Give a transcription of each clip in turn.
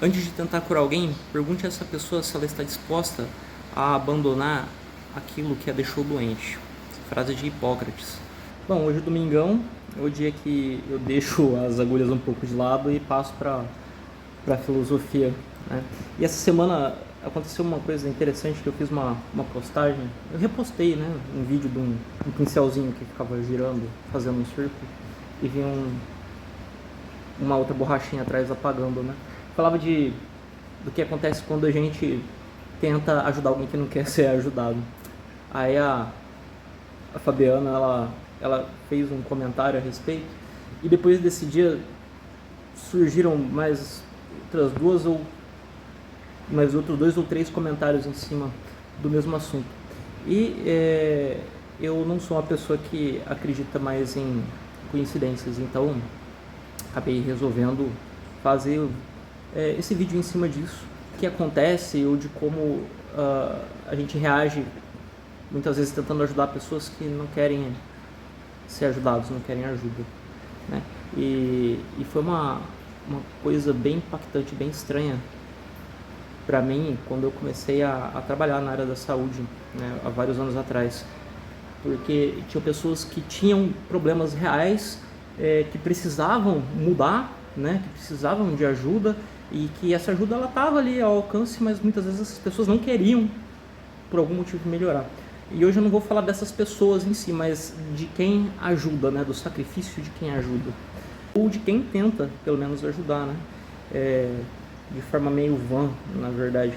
Antes de tentar curar alguém, pergunte a essa pessoa se ela está disposta a abandonar aquilo que a deixou doente. Frase de Hipócrates. Bom, hoje é domingão, é o dia que eu deixo as agulhas um pouco de lado e passo para a filosofia, né? E essa semana aconteceu uma coisa interessante, que eu fiz uma postagem, eu repostei, né, um vídeo de um pincelzinho que ficava girando, fazendo um círculo, e vinha uma outra borrachinha atrás apagando, né? Falava do que acontece quando a gente tenta ajudar alguém que não quer ser ajudado. Aí a Fabiana, ela fez um comentário a respeito, e depois desse dia surgiram mais outros 2 ou 3 comentários em cima do mesmo assunto. E eu não sou uma pessoa que acredita mais em coincidências, então acabei resolvendo fazer esse vídeo em cima disso, o que acontece ou de como a gente reage muitas vezes tentando ajudar pessoas que não querem ser ajudados, não querem ajuda, né? E foi uma coisa bem impactante, bem estranha para mim quando eu comecei a trabalhar na área da saúde, né, há vários anos atrás, porque tinham pessoas que tinham problemas reais, que precisavam mudar, né, que precisavam de ajuda, e que essa ajuda ela estava ali ao alcance, mas muitas vezes essas pessoas não queriam por algum motivo melhorar. E hoje eu não vou falar dessas pessoas em si, mas de quem ajuda, né, do sacrifício de quem ajuda, ou de quem tenta pelo menos ajudar, né, de forma meio vã, na verdade.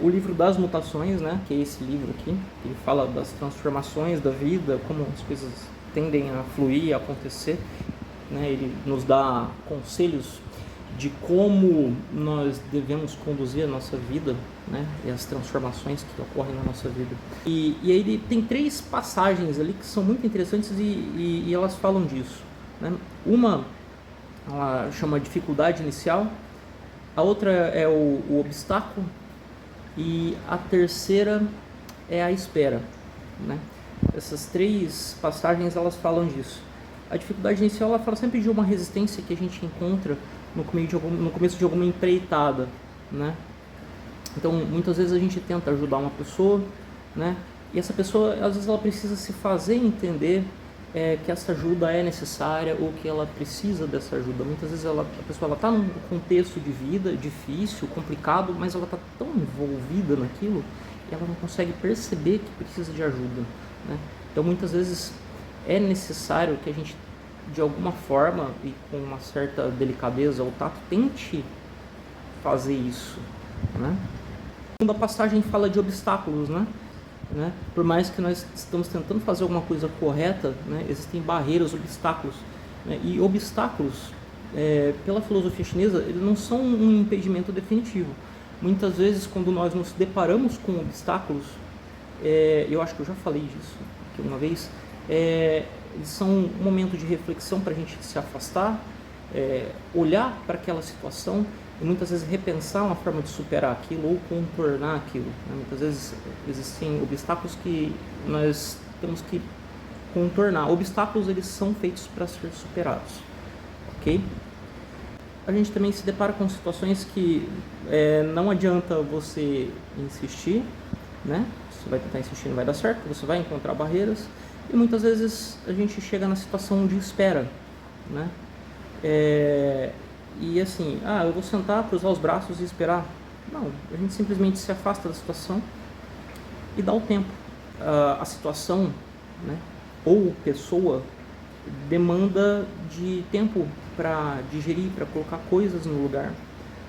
O livro das mutações, né, que é esse livro aqui, ele fala das transformações da vida, como as coisas tendem a fluir, a acontecer, né, ele nos dá conselhos de como nós devemos conduzir a nossa vida, né, e as transformações que ocorrem na nossa vida. E aí ele tem 3 passagens ali que são muito interessantes e elas falam disso, né? Uma ela chama dificuldade inicial, a outra é o obstáculo, e a terceira é a espera, né? Essas 3 passagens elas falam disso. A dificuldade inicial ela fala sempre de uma resistência que a gente encontra no começo de alguma empreitada, né? Então muitas vezes a gente tenta ajudar uma pessoa, né? E essa pessoa às vezes ela precisa se fazer entender que essa ajuda é necessária, ou que ela precisa dessa ajuda. Muitas vezes a pessoa está num contexto de vida difícil, complicado, mas ela está tão envolvida naquilo e ela não consegue perceber que precisa de ajuda, né? Então muitas vezes é necessário que a gente, de alguma forma e com uma certa delicadeza ou tato, tente fazer isso, né? A segunda passagem fala de obstáculos, né? Por mais que nós estamos tentando fazer alguma coisa correta, né, existem barreiras, obstáculos, né? E obstáculos, pela filosofia chinesa, eles não são um impedimento definitivo. Muitas vezes, quando nós nos deparamos com obstáculos, eu acho que eu já falei disso aqui uma vez, eles são um momento de reflexão para a gente se afastar, olhar para aquela situação e muitas vezes repensar uma forma de superar aquilo ou contornar aquilo, né? Muitas vezes existem obstáculos que nós temos que contornar. Obstáculos eles são feitos para ser superados, ok? A gente também se depara com situações que não adianta você insistir, né? Você vai tentar insistir, não vai dar certo, você vai encontrar barreiras, e muitas vezes a gente chega na situação de espera, né? E assim, eu vou sentar, cruzar os braços e esperar. Não, a gente simplesmente se afasta da situação e dá o tempo. A situação, né, ou pessoa demanda de tempo para digerir, para colocar coisas no lugar,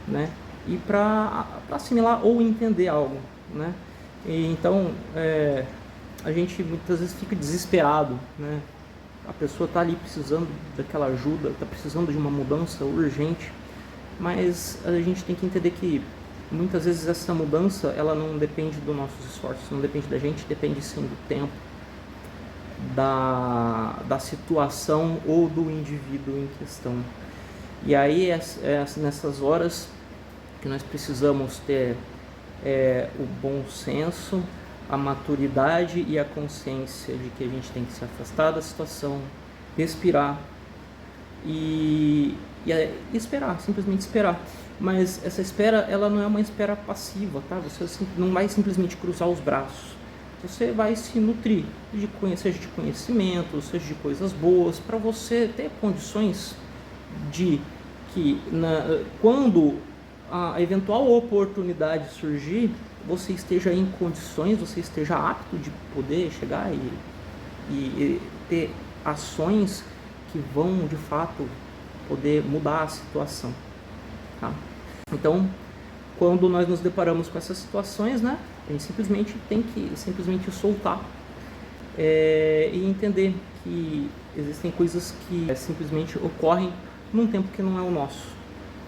né, e para assimilar ou entender algo, né. E então a gente muitas vezes fica desesperado, né. A pessoa está ali precisando daquela ajuda, está precisando de uma mudança urgente, mas a gente tem que entender que muitas vezes essa mudança ela não depende dos nossos esforços, não depende da gente, depende sim do tempo, da situação ou do indivíduo em questão. E aí nessas horas que nós precisamos ter o bom senso, a maturidade e a consciência de que a gente tem que se afastar da situação, respirar e esperar, simplesmente esperar. Mas essa espera, ela não é uma espera passiva, tá? Você não vai simplesmente cruzar os braços. Você vai se nutrir, seja de conhecimento, seja de coisas boas, para você ter condições de que, quando a eventual oportunidade surgir, você esteja em condições, você esteja apto de poder chegar e ter ações que vão, de fato, poder mudar a situação. Tá? Então, quando nós nos deparamos com essas situações, né, a gente simplesmente tem que soltar e entender que existem coisas que simplesmente ocorrem num tempo que não é o nosso,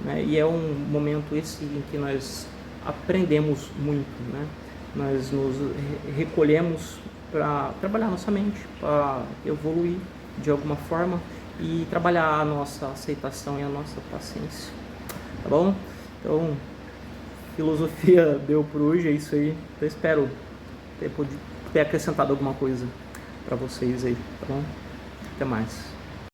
né, e é um momento esse em que nós aprendemos muito, né, nós nos recolhemos para trabalhar nossa mente, para evoluir de alguma forma e trabalhar a nossa aceitação e a nossa paciência, tá bom? Então, filosofia deu por hoje, é isso aí. Eu espero ter acrescentado alguma coisa para vocês aí, tá bom? Até mais.